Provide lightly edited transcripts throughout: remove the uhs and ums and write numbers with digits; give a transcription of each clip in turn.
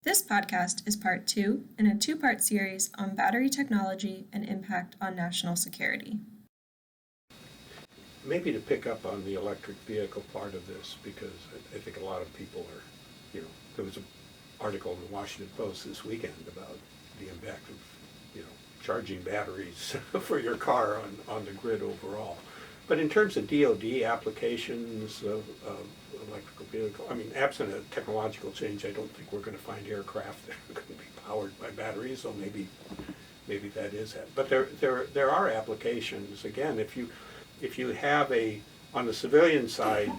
This podcast is part 2 in a 2-part series on battery technology and impact on national security. Maybe to pick up on the electric vehicle part of this, because I think a lot of people are, there was an article in the Washington Post this weekend about the impact of, charging batteries for your car on the grid overall. But in terms of DoD applications of electrical vehicle, absent a technological change, I don't think we're going to find aircraft that are going to be powered by batteries. So maybe that is it. But there are applications. Again, if you have on the civilian side,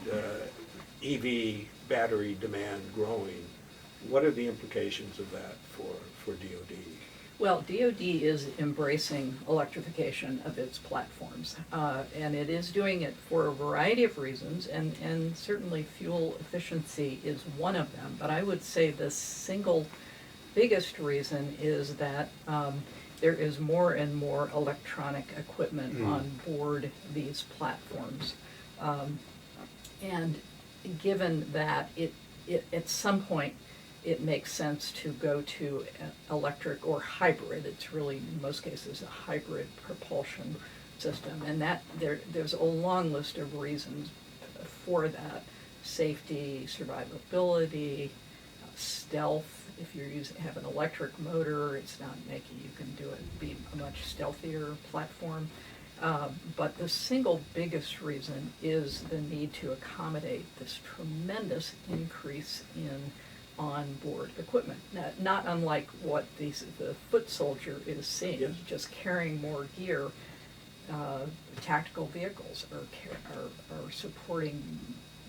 EV battery demand growing, what are the implications of that for DoD? Well, DoD is embracing electrification of its platforms, and it is doing it for a variety of reasons, and certainly fuel efficiency is one of them. But I would say the single biggest reason is that there is more and more electronic equipment on board these platforms. And given that it at some point it makes sense to go to electric or hybrid. It's really, in most cases, a hybrid propulsion system. And that there's a long list of reasons for that. Safety, survivability, stealth. If you have an electric motor, it's not making you can be a much stealthier platform. But the single biggest reason is the need to accommodate this tremendous increase in on-board equipment, not unlike what the foot soldier is seeing. Yes. Just carrying more gear. Tactical vehicles are supporting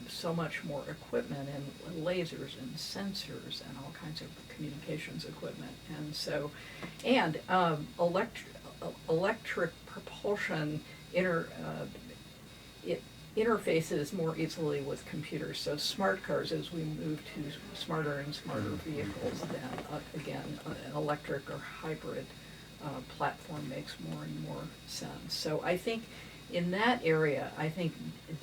so much more equipment and lasers and sensors and all kinds of communications equipment, electric propulsion interfaces more easily with computers. So smart cars, as we move to smarter and smarter vehicles, then again, an electric or hybrid platform makes more and more sense. So I think in that area, I think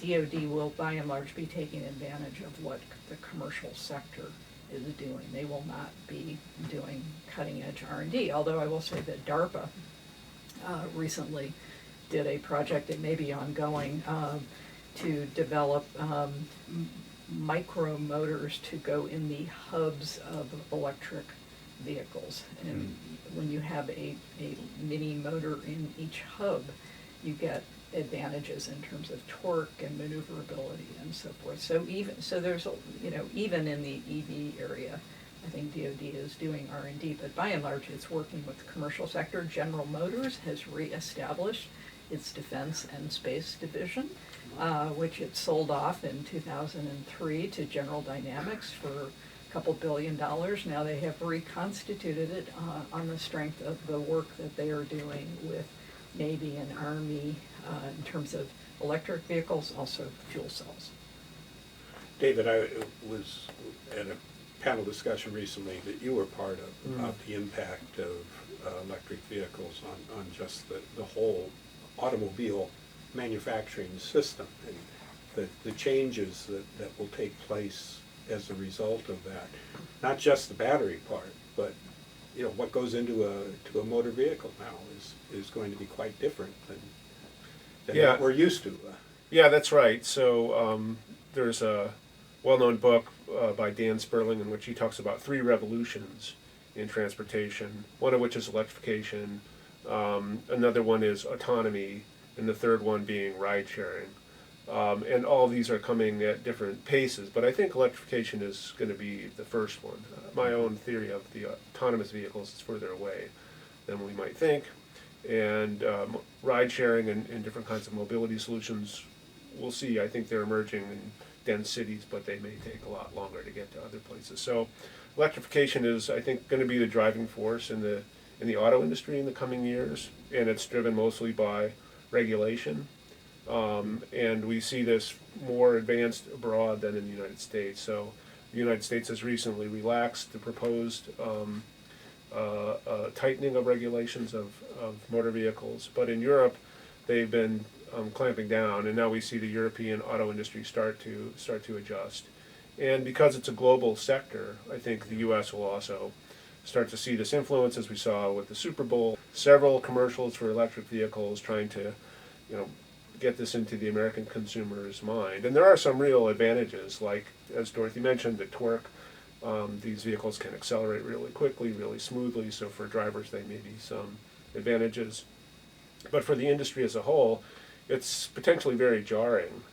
DoD will by and large be taking advantage of what the commercial sector is doing. They will not be doing cutting edge R&D, although I will say that DARPA recently did a project that may be ongoing to develop micro motors to go in the hubs of electric vehicles. And when you have a mini motor in each hub, you get advantages in terms of torque and maneuverability and so forth. So there's even in the EV area, I think DoD is doing R&D, but by and large it's working with the commercial sector. General Motors has reestablished its Defense and Space Division, which it sold off in 2003 to General Dynamics for a couple $2 billion. Now they have reconstituted it on the strength of the work that they are doing with Navy and Army in terms of electric vehicles, also fuel cells. David, I was at a panel discussion recently that you were part of about the impact of electric vehicles on just the whole automobile manufacturing system and the changes that will take place as a result of that. Not just the battery part, but what goes into a motor vehicle now is going to be quite different than what we're used to. Yeah, that's right. So there's a well-known book by Dan Sperling in which he talks about 3 revolutions in transportation, one of which is electrification, another one is autonomy, and the third one being ride sharing. And all of these are coming at different paces, but I think electrification is going to be the first one. My own theory of the autonomous vehicles is further away than we might think, and ride sharing and different kinds of mobility solutions, we'll see. I think they're emerging in dense cities, but they may take a lot longer to get to other places. So electrification is, I think, going to be the driving force in the auto industry in the coming years, and it's driven mostly by regulation. And we see this more advanced abroad than in the United States. So the United States has recently relaxed the proposed tightening of regulations of motor vehicles, but in Europe they've been clamping down, and now we see the European auto industry start to adjust. And because it's a global sector, I think the U.S. will also start to see this influence, as we saw with the Super Bowl. Several commercials for electric vehicles trying to, get this into the American consumer's mind. And there are some real advantages, like, as Dorothy mentioned, the torque. These vehicles can accelerate really quickly, really smoothly, so for drivers they may be some advantages. But for the industry as a whole, it's potentially very jarring.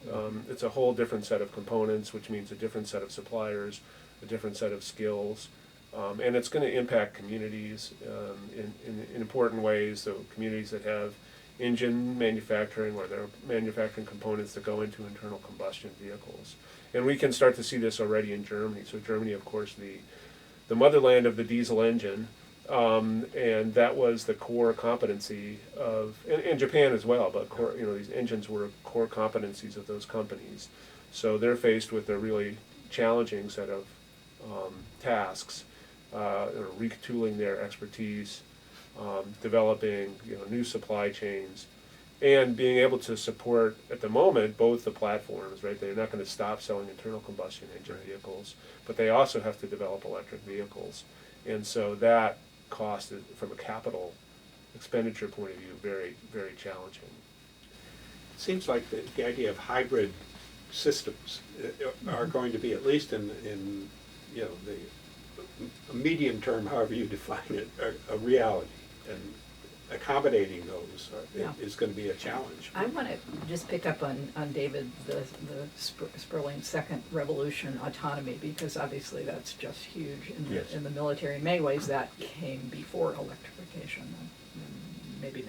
It's a whole different set of components, which means a different set of suppliers, a different set of skills, and it's going to impact communities in important ways. So communities that have engine manufacturing, or they're manufacturing components that go into internal combustion vehicles. And we can start to see this already in Germany. So Germany, of course, the motherland of the diesel engine, and that was the core competency of, and Japan as well, but these engines were core competencies of those companies. So they're faced with a really challenging set of tasks, retooling their expertise, developing new supply chains, and being able to support, at the moment, both the platforms, right? They're not going to stop selling internal combustion engine vehicles, but they also have to develop electric vehicles. And so that cost, from a capital expenditure point of view, very, very challenging. It seems like the idea of hybrid systems are going to be, at least in the medium term, however you define it, a reality. And accommodating those is going to be a challenge. I want to just pick up on David, the Sperling's second revolution, autonomy, because obviously that's just huge in the military. In many ways, that came before electrification, maybe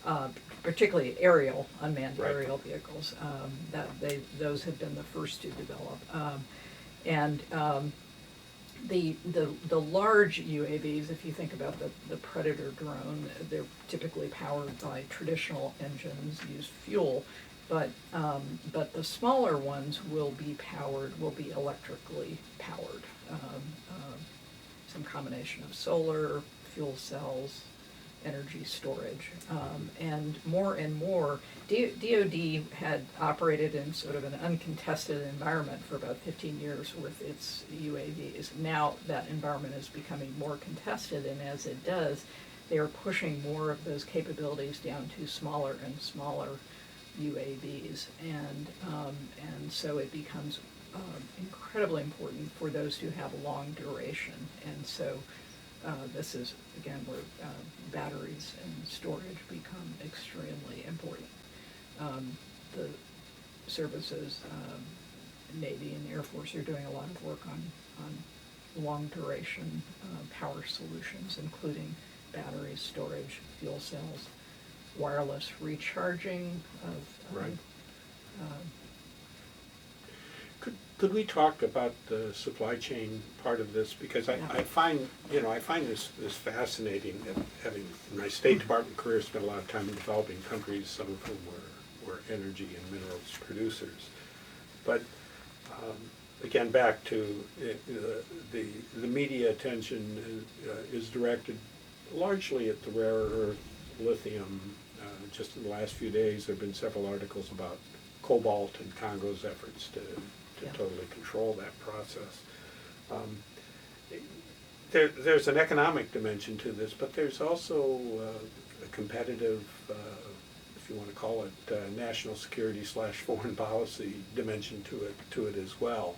not. Particularly unmanned aerial vehicles. Those have been the first to develop, The large UAVs, if you think about the Predator drone, they're typically powered by traditional engines, use fuel, but the smaller ones will be electrically powered. Some combination of solar, fuel cells, energy storage, and more, DoD had operated in sort of an uncontested environment for about 15 years with its UAVs. Now that environment is becoming more contested, and as it does, they are pushing more of those capabilities down to smaller and smaller UAVs, and so it becomes incredibly important for those who have long duration, and so this is, again, where batteries and storage become extremely important. The services, Navy and Air Force, are doing a lot of work on long duration power solutions, including batteries, storage, fuel cells, wireless recharging of Could we talk about the supply chain part of this? Because I find this fascinating, that having, in my State Department career, spent a lot of time in developing countries, some of whom were energy and minerals producers. But again, back to the media attention is directed largely at the rare earth, lithium. Just in the last few days, there have been several articles about cobalt and Congo's efforts to totally control that process. There's an economic dimension to this, but there's also a competitive, if you want to call it, national security / foreign policy dimension to it as well.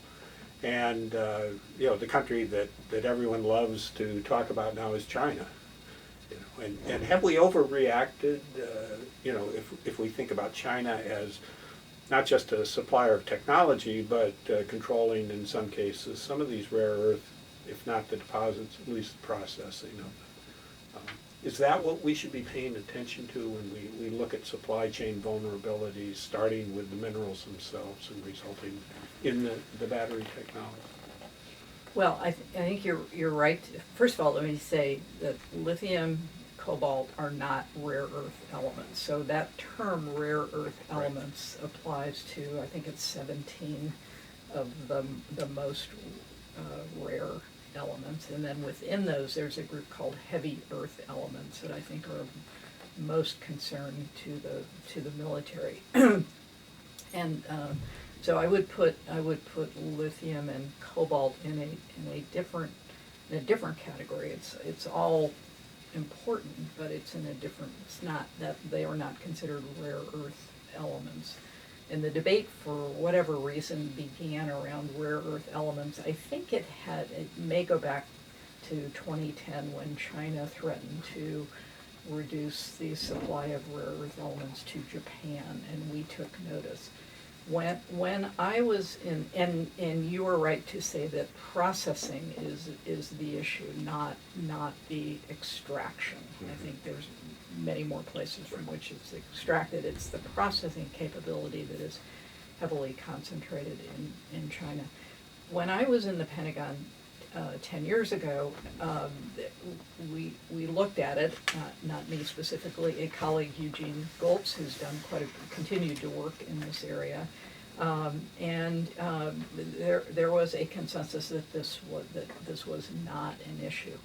And the country that everyone loves to talk about now is China. And have we overreacted? If we think about China as not just a supplier of technology, but controlling, in some cases, some of these rare earth, if not the deposits, at least the processing of them. Is that what we should be paying attention to when we look at supply chain vulnerabilities, starting with the minerals themselves and resulting in the battery technology? Well, I think you're right. First of all, let me say that lithium, cobalt are not rare earth elements. So that term rare earth elements applies to, I think it's 17 of the most rare elements. And then within those, there's a group called heavy earth elements that I think are most concerned to the military. And So I would put lithium and cobalt in a different category. It's all important, but it's in a different. It's not that they are not considered rare earth elements. And the debate, for whatever reason, began around rare earth elements. I think it may go back to 2010 when China threatened to reduce the supply of rare earth elements to Japan, and we took notice. When I was in, and you were right to say that processing is the issue, not the extraction. I think there's many more places from which it's extracted. It's the processing capability that is heavily concentrated in China. When I was in the Pentagon 10 years ago, we looked at it, not me specifically, a colleague, Eugene Goltz, who's done continued to work in this area, there was a consensus that this was not an issue.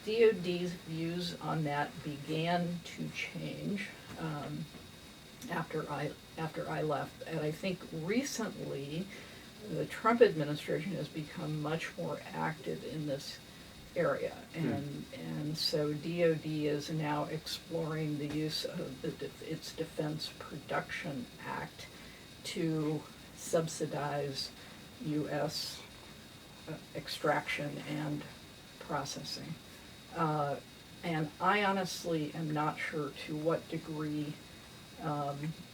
DoD's views on that began to change after I left, and I think recently the Trump administration has become much more active in this area, and so DoD is now exploring the use of its Defense Production Act to subsidize U.S. extraction and processing. And I honestly am not sure to what degree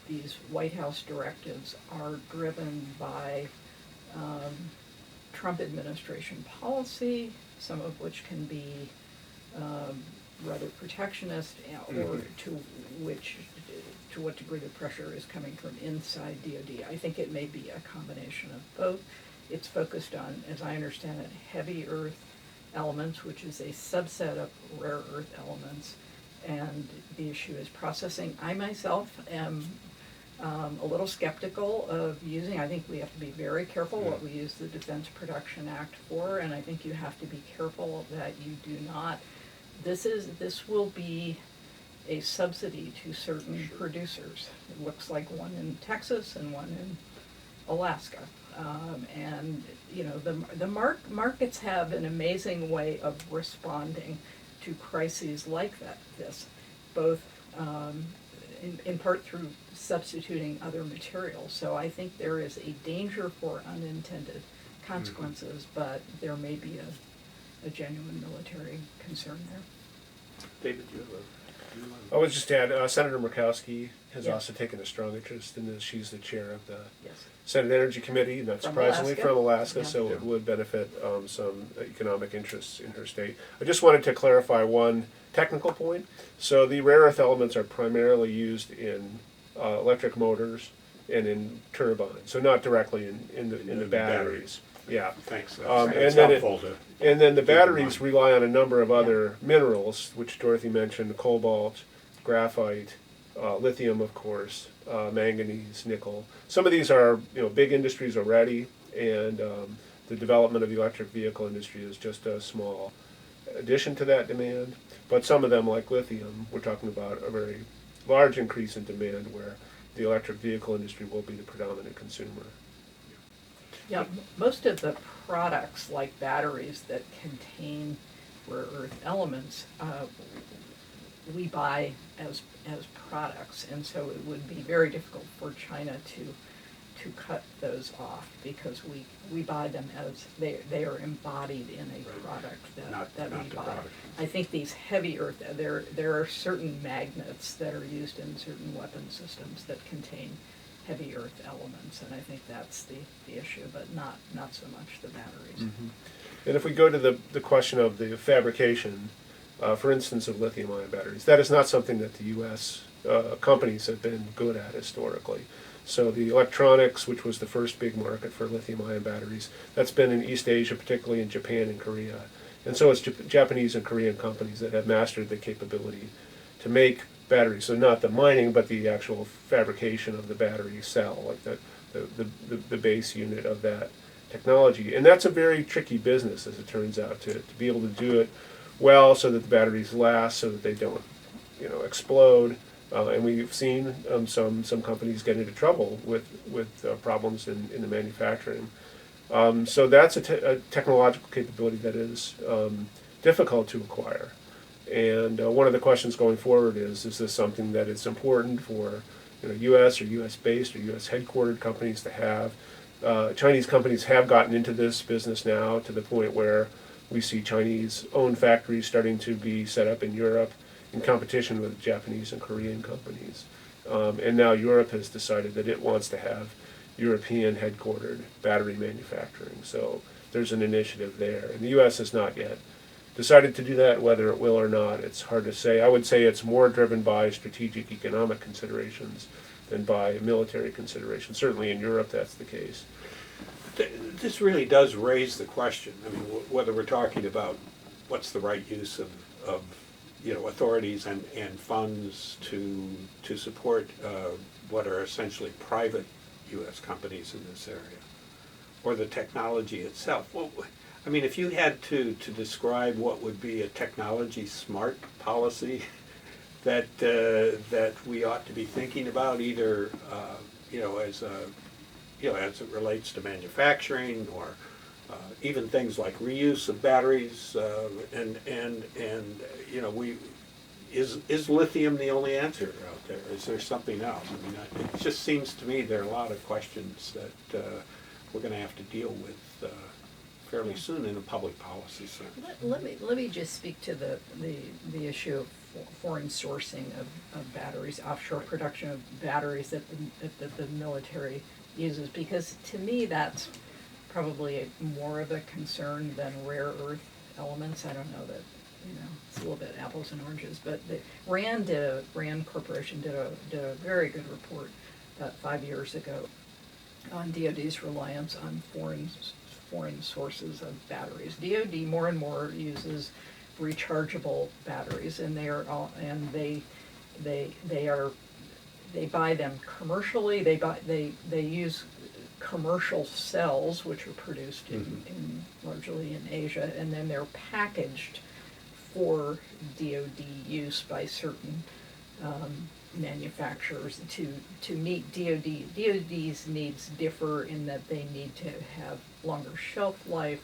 these White House directives are driven by Trump administration policy, some of which can be rather protectionist, or to what degree the pressure is coming from inside DoD. I think it may be a combination of both. It's focused on, as I understand it, heavy earth elements, which is a subset of rare earth elements, and the issue is processing. I myself am a little skeptical of using. I think we have to be very careful what we use the Defense Production Act for, and I think you have to be careful that you do not. This will be a subsidy to certain producers. It looks like one in Texas and one in Alaska. And you know, the markets have an amazing way of responding to crises like this, both in part through substituting other materials. So I think there is a danger for unintended consequences, but there may be a genuine military concern there. David, you have a... I would just add, Senator Murkowski has Yes. also taken a strong interest in this. She's the chair of the Yes. Senate Energy Committee, not From surprisingly Alaska? from Alaska, Yeah. so it would benefit some economic interests in her state. I just wanted to clarify one technical point. So the rare earth elements are primarily used in electric motors and in turbines, so not directly in the batteries. Yeah. Thanks. And It's then helpful to... And then the keep in batteries mind. rely on a number of other minerals, which Dorothy mentioned: cobalt, graphite, lithium, of course, manganese, nickel. Some of these are big industries already, and the development of the electric vehicle industry is just a small addition to that demand. But some of them, like lithium, we're talking about a very large increase in demand where the electric vehicle industry will be the predominant consumer. Yeah, most of the products like batteries that contain rare earth elements, we buy as products, and so it would be very difficult for China to cut those off, because we buy them as they are embodied in a product that we the buy. product. I think these heavy earth, there are certain magnets that are used in certain weapon systems that contain heavy earth elements, and I think that's the issue, but not so much the batteries. Mm-hmm. And if we go to the question of the fabrication, for instance, of lithium-ion batteries, that is not something that the U.S. Companies have been good at historically. So the electronics, which was the first big market for lithium-ion batteries, that's been in East Asia, particularly in Japan and Korea. And so it's Japanese and Korean companies that have mastered the capability to make batteries. So not the mining, but the actual fabrication of the battery cell, like the base unit of that technology. And that's a very tricky business, as it turns out, to be able to do it well so that the batteries last, so that they don't explode, And we've seen some companies get into trouble with problems in the manufacturing. So that's a technological capability that is difficult to acquire. And one of the questions going forward is this something that is important for U.S. or U.S.-based or U.S. headquartered companies to have? Chinese companies have gotten into this business now to the point where we see Chinese-owned factories starting to be set up in Europe in competition with Japanese and Korean companies. And now Europe has decided that it wants to have European headquartered battery manufacturing. So there's an initiative there. And the U.S. has not yet decided to do that. Whether it will or not, it's hard to say. I would say it's more driven by strategic economic considerations than by military considerations. Certainly in Europe that's the case. This really does raise the question. I mean, whether we're talking about what's the right use of authorities and funds to support what are essentially private U.S. companies in this area, or the technology itself. Well, I mean, if you had to describe what would be a technology smart policy that we ought to be thinking about, either as it relates to manufacturing, or even things like reuse of batteries, is lithium the only answer out there? Is there something else? I mean, it just seems to me there are a lot of questions that we're going to have to deal with fairly soon in a public policy sense. Let me just speak to the issue of foreign sourcing of batteries, offshore production of batteries that the military uses, because to me that's probably more of a concern than rare earth elements. I don't know that, it's a little bit apples and oranges, but Rand Corporation did a very good report about 5 years ago on DoD's reliance on foreign sources of batteries. DoD more and more uses rechargeable batteries, and they buy them commercially. They use commercial cells, which are produced largely in Asia, and then they're packaged for DoD use by certain manufacturers to meet DoD's needs. Differ in that they need to have longer shelf life,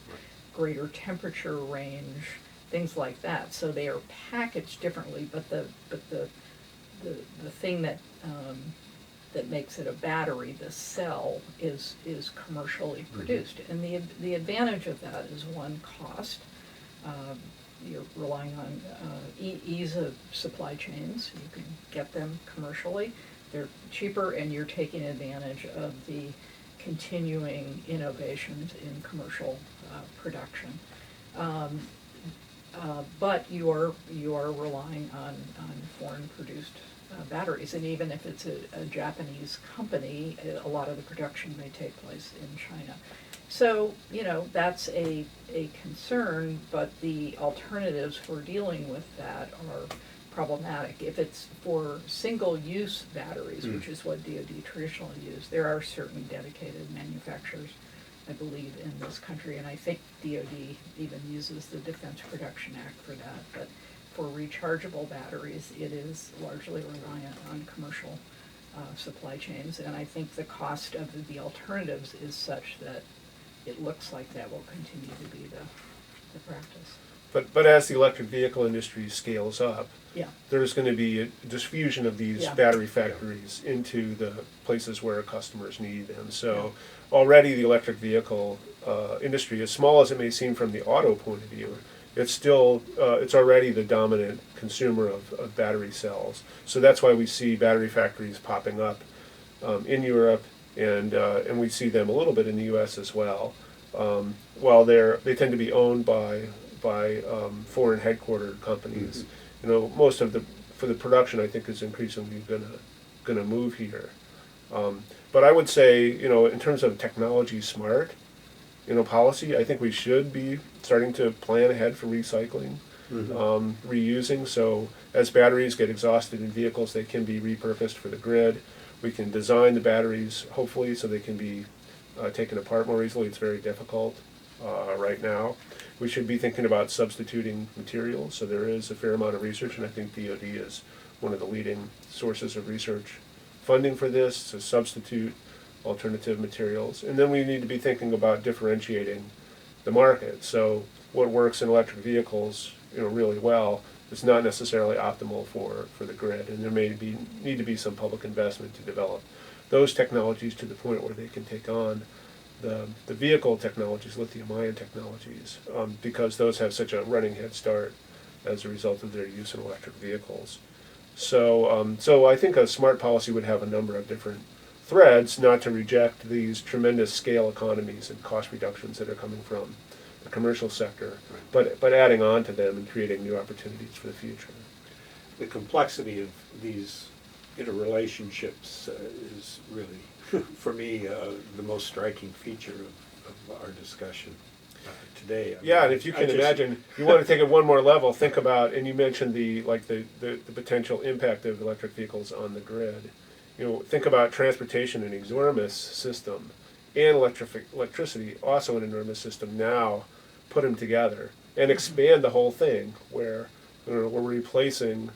greater temperature range, things like that. So they are packaged differently, but the thing that makes it a battery, the cell, is commercially produced. And the advantage of that is, one, cost. You're relying on ease of supply chains. You can get them commercially. They're cheaper, and you're taking advantage of the continuing innovations in commercial production. But you are relying on foreign produced batteries, and even if it's a Japanese company, a lot of the production may take place in China. So, that's a concern, but the alternatives for dealing with that are problematic. If it's for single-use batteries, which is what DoD traditionally used, there are certain dedicated manufacturers, I believe, in this country, and I think DoD even uses the Defense Production Act for that. But for rechargeable batteries, it is largely reliant on commercial supply chains, and I think the cost of the alternatives is such that it looks like that will continue to be the practice. But as the electric vehicle industry scales up, Yeah. there's going to be a diffusion of these battery factories into the places where customers need them. So already the electric vehicle industry, as small as it may seem from the auto point of view, it's already the dominant consumer of battery cells. So that's why we see battery factories popping up in Europe, and we see them a little bit in the U.S. as well. While they tend to be owned by foreign headquartered companies, most of for the production, I think, is increasingly gonna move here. But I would say, in terms of technology smart, policy, I think we should be starting to plan ahead for recycling, reusing. So as batteries get exhausted in vehicles, they can be repurposed for the grid. We can design the batteries, hopefully, so they can be taken apart more easily. It's very difficult right now. We should be thinking about substituting materials. So there is a fair amount of research, and I think DoD is one of the leading sources of research funding for this to substitute alternative materials. And then we need to be thinking about differentiating the market. So what works in electric vehicles, really well is not necessarily optimal for the grid, and there need to be some public investment to develop those technologies to the point where they can take on the vehicle technologies, lithium-ion technologies, because those have such a running head start as a result of their use in electric vehicles. So I think a smart policy would have a number of different threads, not to reject these tremendous scale economies and cost reductions that are coming from the commercial sector, but adding on to them and creating new opportunities for the future. The complexity of these interrelationships is really, for me, the most striking feature of our discussion today. Yeah, and if you can imagine, you want to take it one more level, think about, and you mentioned the potential impact of electric vehicles on the grid. Think about transportation, an enormous system, and electricity, also an enormous system. Now, put them together and expand the whole thing, where we're replacing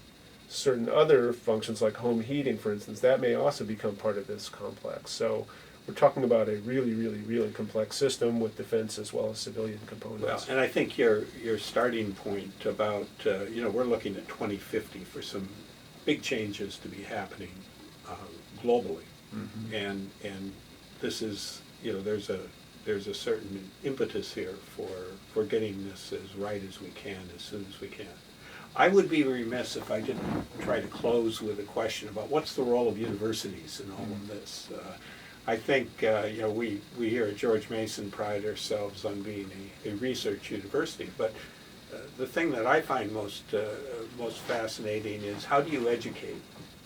certain other functions like home heating, for instance. That may also become part of this complex. So we're talking about a really, really, really complex system with defense as well as civilian components. Well, and I think your starting point about, we're looking at 2050 for some big changes to be happening globally. Mm-hmm. And this is, there's a certain impetus here for getting this as right as we can, as soon as we can. I would be remiss if I didn't try to close with a question about what's the role of universities in all of this. I think we here at George Mason pride ourselves on being a research university, but the thing that I find most fascinating is how do you educate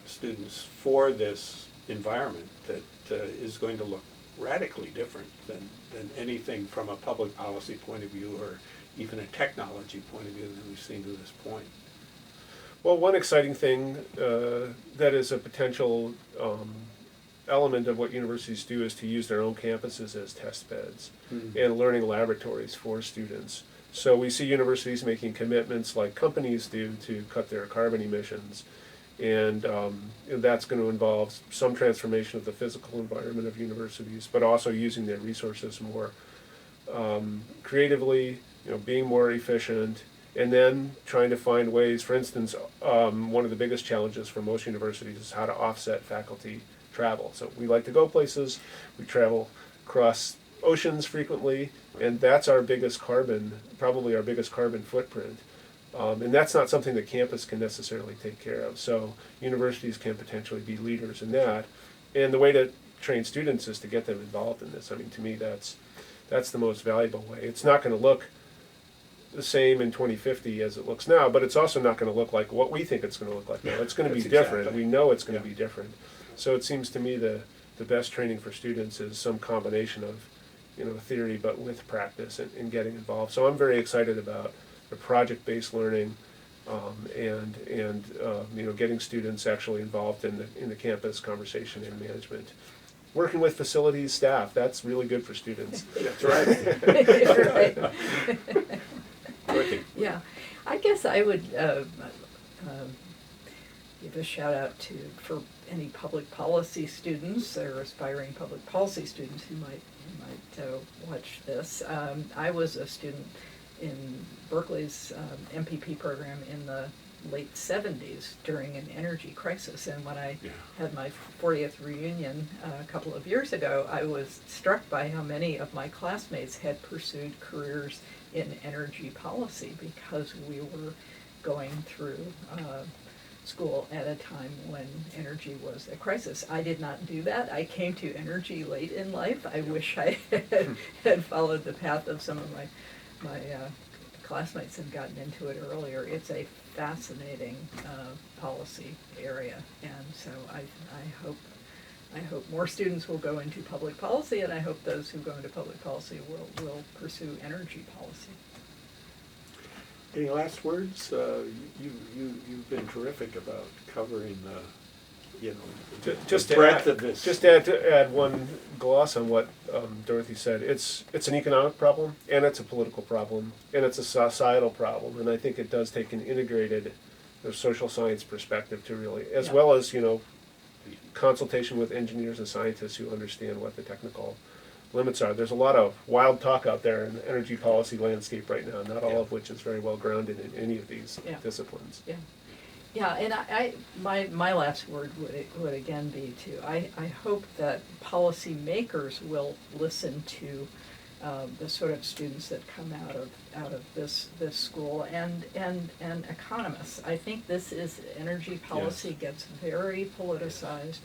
students for this environment that is going to look radically different than anything from a public policy point of view or even a technology point of view than we've seen to this point. Well, one exciting thing that is a potential element of what universities do is to use their own campuses as test beds and learning laboratories for students. So we see universities making commitments like companies do to cut their carbon emissions, and that's going to involve some transformation of the physical environment of universities, but also using their resources more creatively, being more efficient, and then trying to find ways. For instance, one of the biggest challenges for most universities is how to offset faculty travel. So we like to go places, we travel across oceans frequently, and that's our biggest probably our biggest carbon footprint. And that's not something that campus can necessarily take care of. So universities can potentially be leaders in that. And the way to train students is to get them involved in this. I mean, to me, that's the most valuable way. It's not going to look the same in 2050 as it looks now, but it's also not going to look like what we think it's going to look like now. It's going to be different. Exactly. We know it's going to be different. So it seems to me the best training for students is some combination of theory but with practice and getting involved. So I'm very excited about the project-based learning and getting students actually involved in the campus conversation and management. Working with facilities staff, that's really good for students. That's right. Right. Yeah, I guess I would give a shout out for any public policy students or aspiring public policy students who might watch this. I was a student in Berkeley's MPP program in the late 70s during an energy crisis, and when I had my 40th reunion a couple of years ago, I was struck by how many of my classmates had pursued careers in energy policy because we were going through school at a time when energy was a crisis. I did not do that. I came to energy late in life. I wish I had followed the path of some of my classmates and gotten into it earlier. It's a fascinating policy area, and so I hope more students will go into public policy, and I hope those who go into public policy will pursue energy policy. Any last words? You've been terrific about covering Just the to breadth of this. Just to add one gloss on what Dorothy said, it's an economic problem, and it's a political problem, and it's a societal problem, and I think it does take an integrated the social science perspective to really, as Yeah. well as, consultation with engineers and scientists who understand what the technical limits are. There's a lot of wild talk out there in the energy policy landscape right now, not all Yeah. of which is very well grounded in any of these Yeah. disciplines. Yeah, yeah, and my last word would again be I hope that policymakers will listen to the sort of students that come out of this school and economists. I think this is energy policy gets very politicized.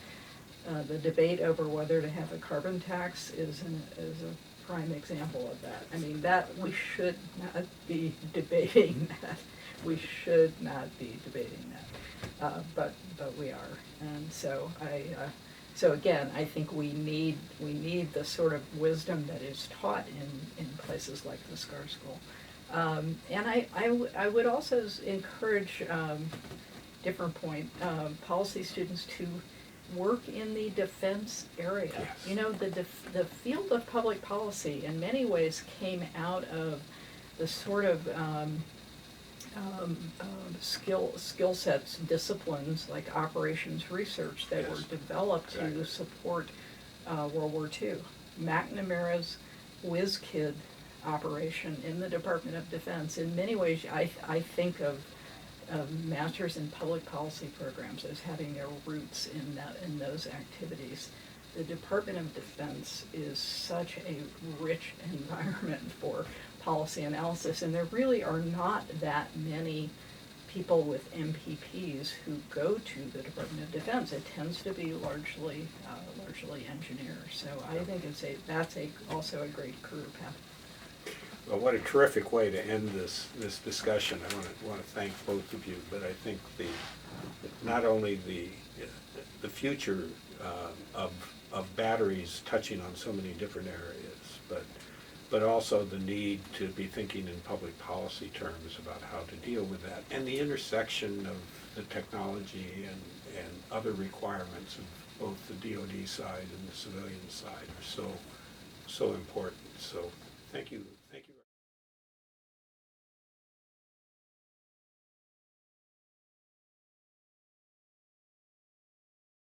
The debate over whether to have a carbon tax is a prime example of that. I mean, that we should not be debating that. We should not be debating that, but we are, and so so again, I think we need the sort of wisdom that is taught in places like the SCAR School, and I would also encourage different point policy students to work in the defense area. Yes. The field of public policy in many ways came out of the sort of skill sets, disciplines like operations research that Yes. were developed Exactly. to support World War II. McNamara's Whiz Kid operation in the Department of Defense. In many ways, I think of masters in public policy programs as having their roots in those activities. The Department of Defense is such a rich environment for policy analysis, and there really are not that many people with MPPs who go to the Department of Defense. It tends to be largely engineers. So I think that's also a great career path. Well, what a terrific way to end this discussion. I want to thank both of you, but I think not only the future of batteries touching on so many different areas, but also the need to be thinking in public policy terms about how to deal with that, and the intersection of the technology and other requirements of both the DoD side and the civilian side are so important. So thank you.